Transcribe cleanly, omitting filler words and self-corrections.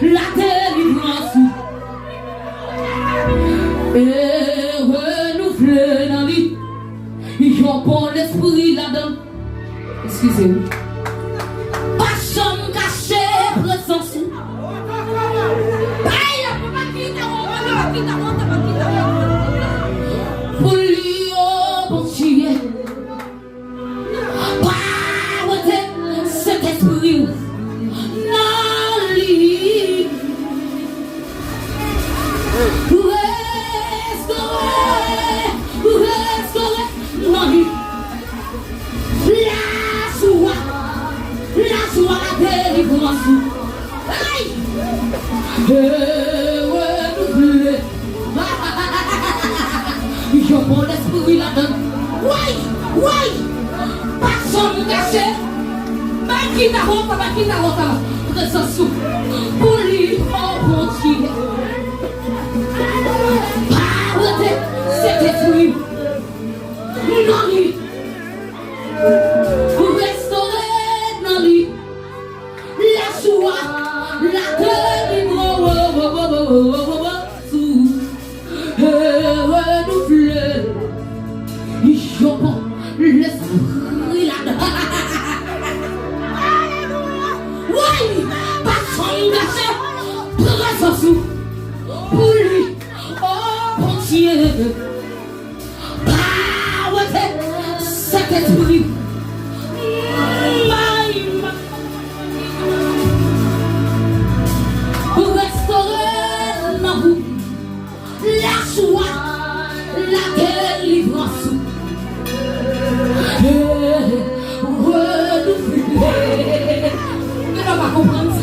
La délivrance et renouveler dans lui. Ils ont bon l'esprit là-dedans. Excusez-moi. Pas chambre cachée, présence. Pour lui, oh bon Dieu. Pas cet esprit. Je prends l'esprit là-dedans. Oui, personne cachée. Présence pour lui, oh mon Dieu. Parole, cet esprit. Non, lui. Pour restaurer dans lui la joie, la délivrance, renouveler. Je prends l'esprit là-dedans. Oui, pas s'engager, présence pour lui, oh mon Dieu. Cet esprit. Pour restaurer dans vous la joie, la délivrance. Renouveler. Je ne vais pas comprendre